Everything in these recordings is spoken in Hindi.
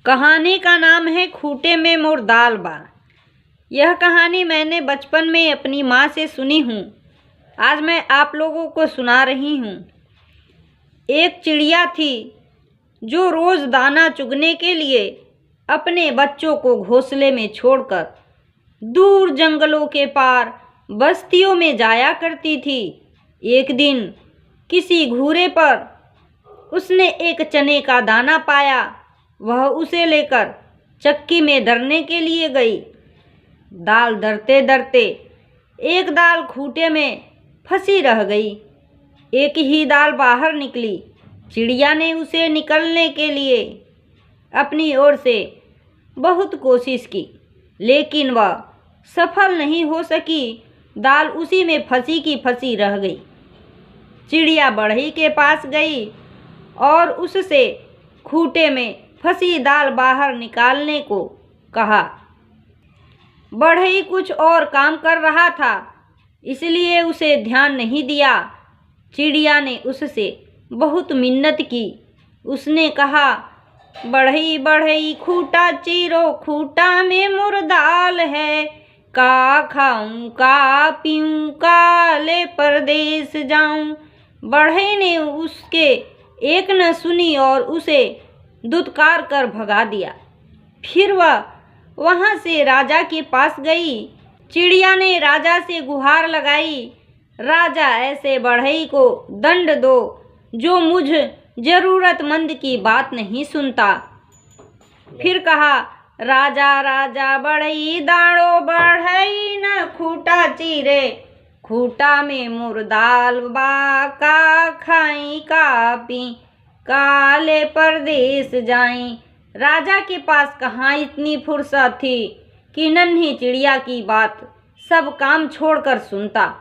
कहानी का नाम है खूंटे में मोर दाल बा। यह कहानी मैंने बचपन में अपनी माँ से सुनी हूँ। आज मैं आप लोगों को सुना रही हूँ। एक चिड़िया थी जो रोज़ दाना चुगने के लिए अपने बच्चों को घोंसले में छोड़कर दूर जंगलों के पार बस्तियों में जाया करती थी। एक दिन किसी घूरे पर उसने एक चने का दाना पाया। वह उसे लेकर चक्की में दरने के लिए गई। दाल दरते दरते एक दाल खूंटे में फंसी रह गई। एक ही दाल बाहर निकली। चिड़िया ने उसे निकलने के लिए अपनी ओर से बहुत कोशिश की, लेकिन वह सफल नहीं हो सकी। दाल उसी में फंसी की फंसी रह गई। चिड़िया बढ़ई के पास गई और उससे खूंटे में फंसी दाल बाहर निकालने को कहा। बढ़ई कुछ और काम कर रहा था, इसलिए उसे ध्यान नहीं दिया। चिड़िया ने उससे बहुत मिन्नत की। उसने कहा, बढ़ई बढ़ई खूंटा चीरो, खूंटा में मोर दाल है। का खाऊं का पीऊं, काले परदेस जाऊं। बढ़ई ने उसके एक न सुनी और उसे दुत्कार कर भगा दिया। फिर वह वहां से राजा के पास गई। चिड़िया ने राजा से गुहार लगाई, राजा ऐसे बढ़ई को दंड दो जो मुझ जरूरतमंद की बात नहीं सुनता। फिर कहा, राजा राजा बढ़ई दाड़ो, बढ़ई न खूंटा चीरे। खूंटा में मोर दाल बा, का खाई का पी, काले परदेस जाई। राजा के पास कहाँ इतनी फुर्सत थी कि नन्ही चिड़िया की बात सब काम छोड़कर सुनता।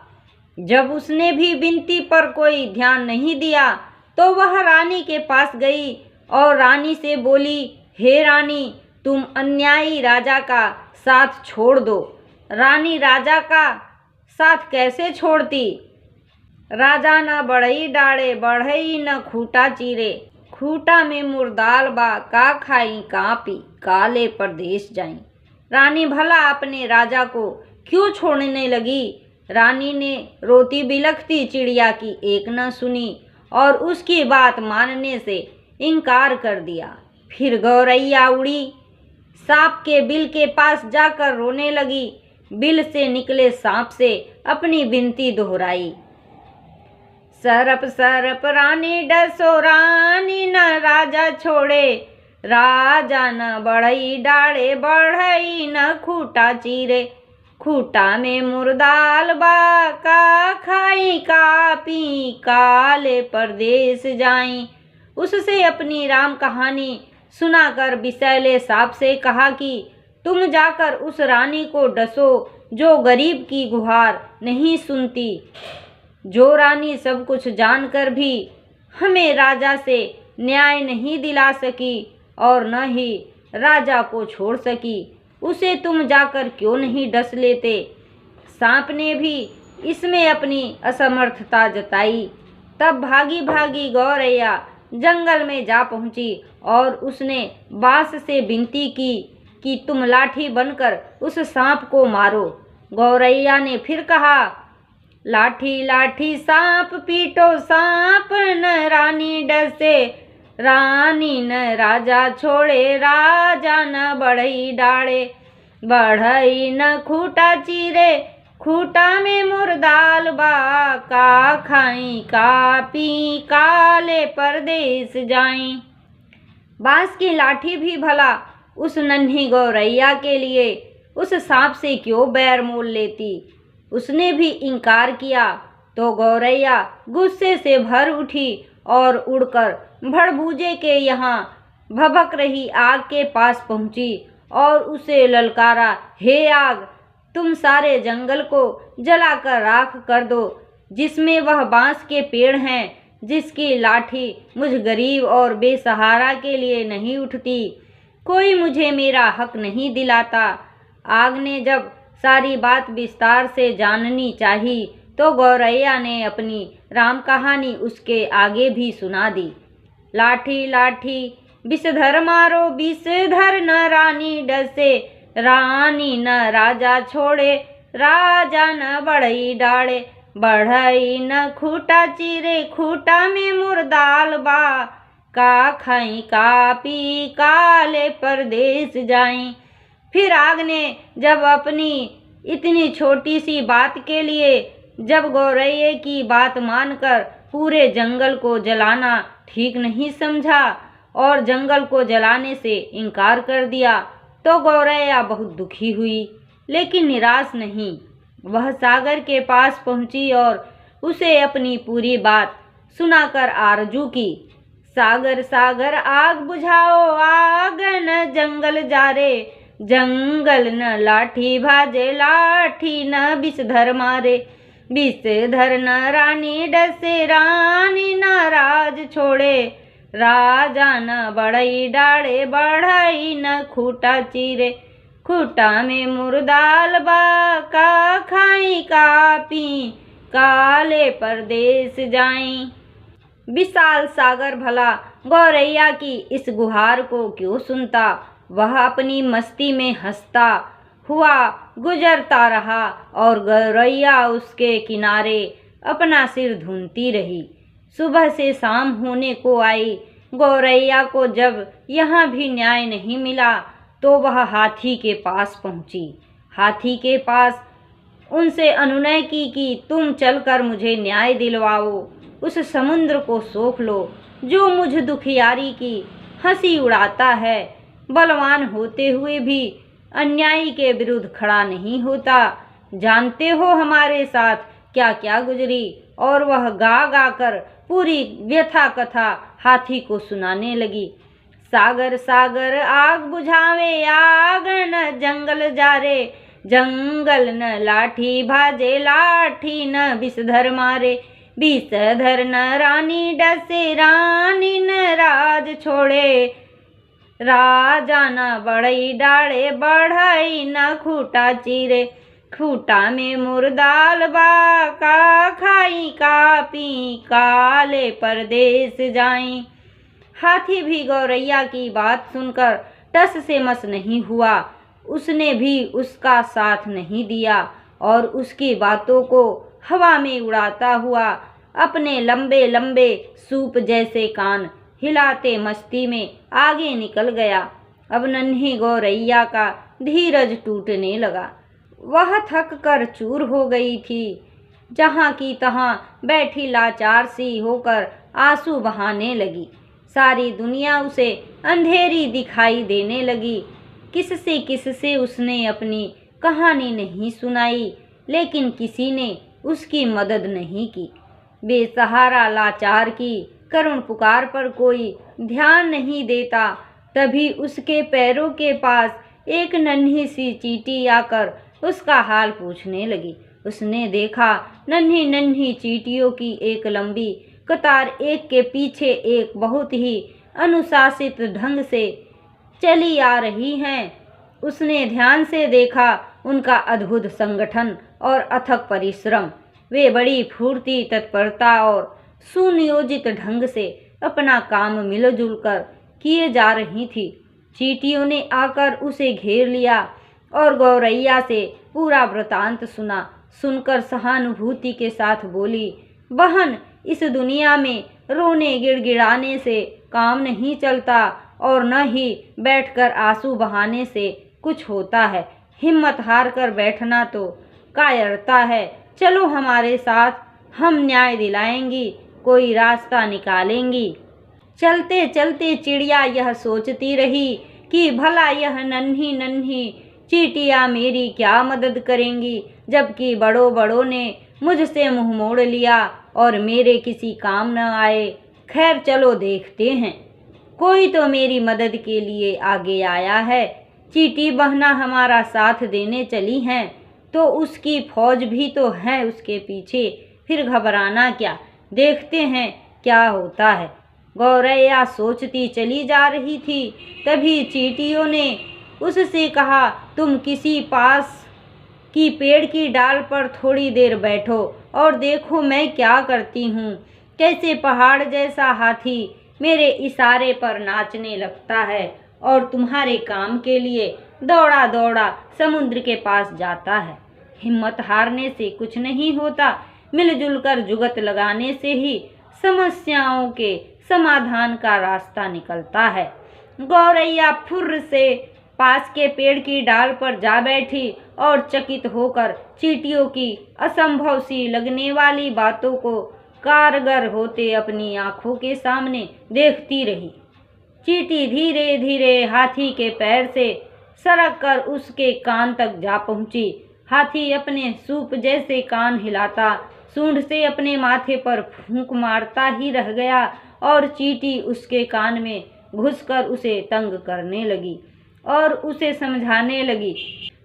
जब उसने भी विनती पर कोई ध्यान नहीं दिया तो वह रानी के पास गई और रानी से बोली, हे रानी, तुम अन्यायी राजा का साथ छोड़ दो। रानी राजा का साथ कैसे छोड़ती? राजा न बढ़ई डाड़े, बढ़ई न खूंटा चीरे। खूंटा में मोर दाल बा, का खाई का पी, काले परदेस जाई। रानी भला अपने राजा को क्यों छोड़ने लगी? रानी ने रोती बिलखती चिड़िया की एक न सुनी और उसकी बात मानने से इनकार कर दिया। फिर गौरैया उड़ी, सांप के बिल के पास जाकर रोने लगी। बिल से निकले सांप से अपनी विनती दोहराई। सरप सरप रानी डसो, रानी न राजा छोड़े। राजा न बढ़ई डाड़े, बढ़ई न खूंटा चीरे। खूंटा में मोर दाल बा, का खाई का पी, काले परदेस जाई। उससे अपनी राम कहानी सुनाकर विषैले सांप से कहा कि तुम जाकर उस रानी को डसो जो गरीब की गुहार नहीं सुनती, जो रानी सब कुछ जानकर भी हमें राजा से न्याय नहीं दिला सकी और न ही राजा को छोड़ सकी। उसे तुम जाकर क्यों नहीं डस लेते? सांप ने भी इसमें अपनी असमर्थता जताई। तब भागी भागी गौरैया जंगल में जा पहुंची और उसने बांस से विनती की कि तुम लाठी बनकर उस सांप को मारो। गौरैया ने फिर कहा, लाठी लाठी सांप पीटो, सांप न रानी डसे। रानी न राजा छोड़े, राजा न बढ़ई डाड़े। बढ़ई न खूंटा चीरे, खूंटा में मोर दाल बा, का खाई का पी, काले परदेस जाई। बांस की लाठी भी भला उस नन्ही गौरैया के लिए उस सांप से क्यों बैर मोल लेती? उसने भी इनकार किया तो गौरैया गुस्से से भर उठी और उड़कर भड़बूजे के यहाँ भभक रही आग के पास पहुंची और उसे ललकारा, हे आग, तुम सारे जंगल को जलाकर राख कर दो जिसमें वह बांस के पेड़ हैं, जिसकी लाठी मुझ गरीब और बेसहारा के लिए नहीं उठती। कोई मुझे मेरा हक नहीं दिलाता। आग ने जब सारी बात विस्तार से जाननी चाही तो गौरैया ने अपनी राम कहानी उसके आगे भी सुना दी। लाठी लाठी विषधर मारो विषधर न रानी डसे, रानी न राजा छोड़े, राजा न बढ़ई डाले, बढ़ई न खूटा चीरे, खूटा में मुर्दाल बा, का खाई का पी काले परदेस जाई। फिर आग ने जब अपनी इतनी छोटी सी बात के लिए जब गौरैया की बात मानकर पूरे जंगल को जलाना ठीक नहीं समझा और जंगल को जलाने से इनकार कर दिया, तो गौरैया बहुत दुखी हुई, लेकिन निराश नहीं। वह सागर के पास पहुंची और उसे अपनी पूरी बात सुनाकर आरजू की, सागर सागर आग बुझाओ, आग न जंगल जारे, जंगल न लाठी भाजे, लाठी न विषधर मारे, विषधर न रानी डसे, रानी न राज छोड़े, राजा न बढ़ई डाड़े, बढ़ई न खूटा चीरे, खूटा में मुर्दाल बा, का खाई का पी काले परदेस जाई। विशाल सागर भला गौरैया की इस गुहार को क्यों सुनता। वह अपनी मस्ती में हंसता हुआ गुजरता रहा और गौरैया उसके किनारे अपना सिर धुनती रही। सुबह से शाम होने को आई। गौरैया को जब यहाँ भी न्याय नहीं मिला तो वह हाथी के पास पहुँची। हाथी के पास उनसे अनुनय की कि तुम चलकर मुझे न्याय दिलवाओ, उस समुद्र को सोख लो जो मुझ दुखियारी की हंसी उड़ाता है। बलवान होते हुए भी अन्यायी के विरुद्ध खड़ा नहीं होता। जानते हो हमारे साथ क्या क्या गुजरी। और वह गा गा कर पूरी व्यथा कथा हाथी को सुनाने लगी। सागर सागर आग बुझावे, आग न जंगल जारे, जंगल न लाठी भाजे, लाठी न विषधर मारे, विषधर न रानी डसे, रानी न राज छोड़े, राजा न बढ़ई डाड़े, बढ़ई न खूटा चीरे, खूटा में मुर्दाल बा, का खाई का पी काले परदेस जाई। हाथी भी गौरैया की बात सुनकर टस से मस नहीं हुआ। उसने भी उसका साथ नहीं दिया और उसकी बातों को हवा में उड़ाता हुआ अपने लंबे लंबे सूप जैसे कान हिलाते मस्ती में आगे निकल गया। अब नन्ही गौरैया का धीरज टूटने लगा। वह थक कर चूर हो गई थी। जहाँ की तहाँ बैठी लाचार सी होकर आंसू बहाने लगी। सारी दुनिया उसे अंधेरी दिखाई देने लगी। किससे उसने अपनी कहानी नहीं सुनाई, लेकिन किसी ने उसकी मदद नहीं की। बेसहारा लाचार की करुण पुकार पर कोई ध्यान नहीं देता। तभी उसके पैरों के पास एक नन्ही सी चींटी आकर उसका हाल पूछने लगी। उसने देखा नन्ही नन्ही चींटियों की एक लंबी कतार एक के पीछे एक बहुत ही अनुशासित ढंग से चली आ रही हैं। उसने ध्यान से देखा उनका अद्भुत संगठन और अथक परिश्रम। वे बड़ी फुर्ती, तत्परता और सुनियोजित ढंग से अपना काम मिलजुल कर किए जा रही थी। चींटियों ने आकर उसे घेर लिया और गौरैया से पूरा वृतांत सुना। सुनकर सहानुभूति के साथ बोली, बहन, इस दुनिया में रोने गिड़गिड़ाने से काम नहीं चलता और न ही बैठकर आंसू बहाने से कुछ होता है। हिम्मत हार कर बैठना तो कायरता है। चलो हमारे साथ, हम न्याय दिलाएंगी, कोई रास्ता निकालेंगी। चलते चलते चिड़िया यह सोचती रही कि भला यह नन्ही नन्ही चींटियाँ मेरी क्या मदद करेंगी, जबकि बड़ों बड़ों ने मुझसे मुंह मोड़ लिया और मेरे किसी काम न आए। खैर चलो देखते हैं, कोई तो मेरी मदद के लिए आगे आया है। चींटी बहना हमारा साथ देने चली हैं तो उसकी फौज भी तो है उसके पीछे, फिर घबराना क्या, देखते हैं क्या होता है। गौरैया सोचती चली जा रही थी। तभी चींटियों ने उससे कहा, तुम किसी पास की पेड़ की डाल पर थोड़ी देर बैठो और देखो मैं क्या करती हूँ। कैसे पहाड़ जैसा हाथी मेरे इशारे पर नाचने लगता है और तुम्हारे काम के लिए दौड़ा दौड़ा समुद्र के पास जाता है। हिम्मत हारने से कुछ नहीं होता, मिलजुल कर जुगत लगाने से ही समस्याओं के समाधान का रास्ता निकलता है। गौरैया फुर्र से पास के पेड़ की डाल पर जा बैठी और चकित होकर चींटियों की असंभव सी लगने वाली बातों को कारगर होते अपनी आंखों के सामने देखती रही। चींटी धीरे धीरे हाथी के पैर से सरक कर उसके कान तक जा पहुंची। हाथी अपने सूप जैसे कान हिलाता, सूंड से अपने माथे पर फूंक मारता ही रह गया और चींटी उसके कान में घुसकर उसे तंग करने लगी और उसे समझाने लगी,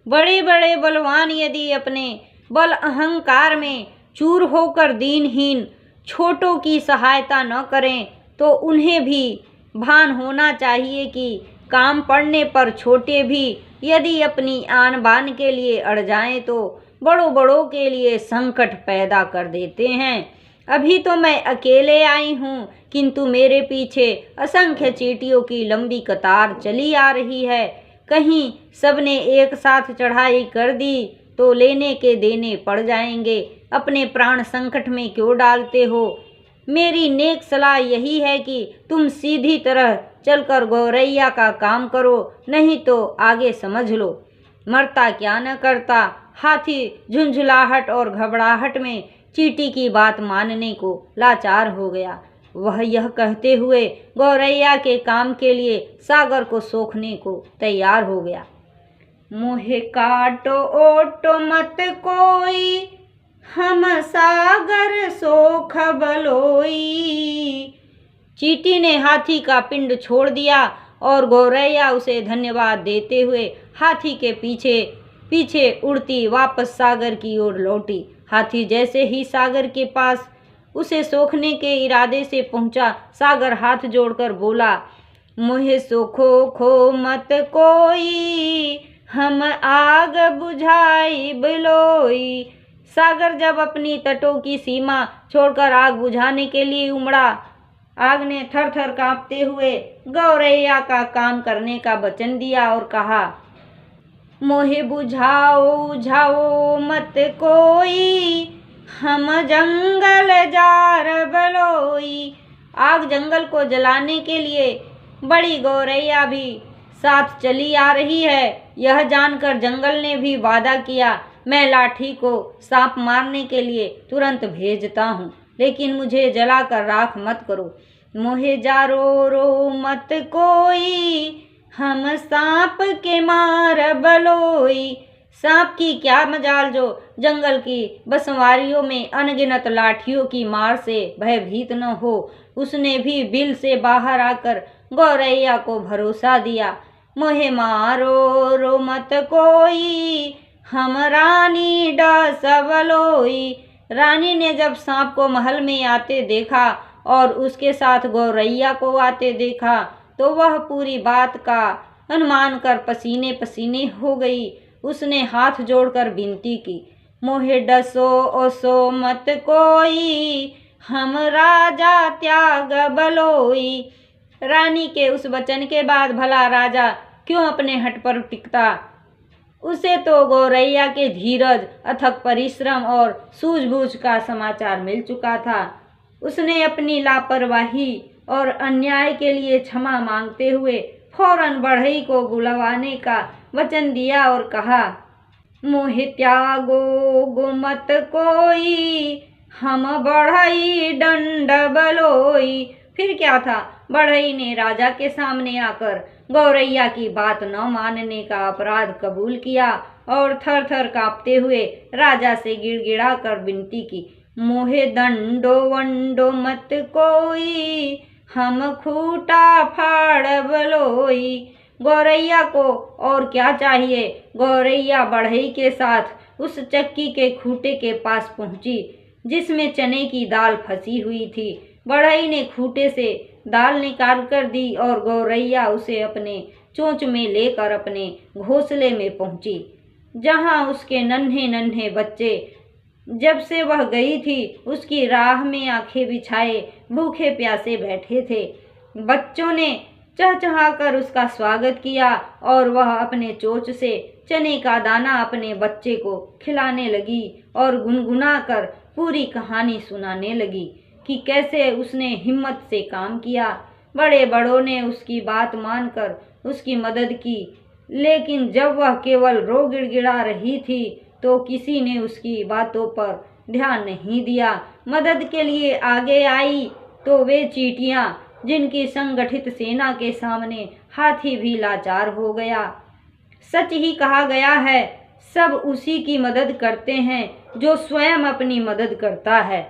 बड़े बड़े बलवान यदि अपने बल अहंकार में चूर होकर दीनहीन छोटों की सहायता न करें तो उन्हें भी भान होना चाहिए कि काम पड़ने पर छोटे भी यदि अपनी आन बान के लिए अड़ जाएं तो बड़ों बड़ों के लिए संकट पैदा कर देते हैं। अभी तो मैं अकेले आई हूँ, किंतु मेरे पीछे असंख्य चींटियों की लंबी कतार चली आ रही है। कहीं सबने एक साथ चढ़ाई कर दी तो लेने के देने पड़ जाएंगे। अपने प्राण संकट में क्यों डालते हो? मेरी नेक सलाह यही है कि तुम सीधी तरह चलकर गौरैया का काम करो, नहीं तो आगे समझ लो। मरता क्या न करता। हाथी झुंझलाहट और घबराहट में चींटी की बात मानने को लाचार हो गया। वह यह कहते हुए गौरैया के काम के लिए सागर को सोखने को तैयार हो गया। मोहे काटो ओटो मत कोई, हम सागर सोख बलोई। चींटी ने हाथी का पिंड छोड़ दिया और गौरैया उसे धन्यवाद देते हुए हाथी के पीछे पीछे उड़ती वापस सागर की ओर लौटी। हाथी जैसे ही सागर के पास उसे सोखने के इरादे से पहुंचा, सागर हाथ जोड़कर बोला, मोहे सोखो खो मत कोई, हम आग बुझाई बलोई। सागर जब अपनी तटों की सीमा छोड़कर आग बुझाने के लिए उमड़ा, आग ने थर थर कांपते हुए गौरैया का काम करने का वचन दिया और कहा, मोहे बुझाओ झाओ मत कोई, हम जंगल जार बलोई। आग जंगल को जलाने के लिए बड़ी गौरैया भी साथ चली आ रही है। यह जानकर जंगल ने भी वादा किया, मैं लाठी को सांप मारने के लिए तुरंत भेजता हूँ, लेकिन मुझे जलाकर राख मत करो। मोहे जारो रो मत कोई, हम सांप के मार बलोई। सांप की क्या मजाल जो जंगल की बसवारियों में अनगिनत लाठियों की मार से भयभीत न हो। उसने भी बिल से बाहर आकर गौरैया को भरोसा दिया, मोहे मारो रो मत कोई, हम रानी डस बलोई। रानी ने जब सांप को महल में आते देखा और उसके साथ गौरैया को आते देखा तो वह पूरी बात का अनुमान कर पसीने पसीने हो गई। उसने हाथ जोड़कर विनती की, मोहे डसो ओसो मत कोई, हम राजा त्याग बलोई। रानी के उस वचन के बाद भला राजा क्यों अपने हट पर टिकता? उसे तो गौरैया के धीरज, अथक परिश्रम और सूझबूझ का समाचार मिल चुका था। उसने अपनी लापरवाही और अन्याय के लिए क्षमा मांगते हुए फौरन बढ़ई को बुलवाने का वचन दिया और कहा, मोहे त्यागो गो मत कोई, हम बढ़ई दंड बलोई। फिर क्या था, बढ़ई ने राजा के सामने आकर गौरैया की बात न मानने का अपराध कबूल किया और थर थर कांपते हुए राजा से गिड़गिड़ा कर विनती की, मोहे दंडो वंडो मत कोई, हम खूटा फाड़ बलोई। गौरैया को और क्या चाहिए। गौरैया बढ़ई के साथ उस चक्की के खूटे के पास पहुंची जिसमें चने की दाल फंसी हुई थी। बढ़ई ने खूटे से दाल निकाल कर दी और गौरैया उसे अपने चोंच में लेकर अपने घोंसले में पहुंची, जहां उसके नन्हे नन्हे बच्चे जब से वह गई थी उसकी राह में आंखें बिछाए भूखे प्यासे बैठे थे। बच्चों ने चहचहाकर उसका स्वागत किया और वह अपने चोंच से चने का दाना अपने बच्चे को खिलाने लगी और गुनगुना कर पूरी कहानी सुनाने लगी कि कैसे उसने हिम्मत से काम किया। बड़े बड़ों ने उसकी बात मानकर उसकी मदद की, लेकिन जब वह केवल रो गिड़गिड़ा रही थी तो किसी ने उसकी बातों पर ध्यान नहीं दिया। मदद के लिए आगे आई तो वे चींटियां, जिनकी संगठित सेना के सामने हाथी भी लाचार हो गया। सच ही कहा गया है, सब उसी की मदद करते हैं जो स्वयं अपनी मदद करता है।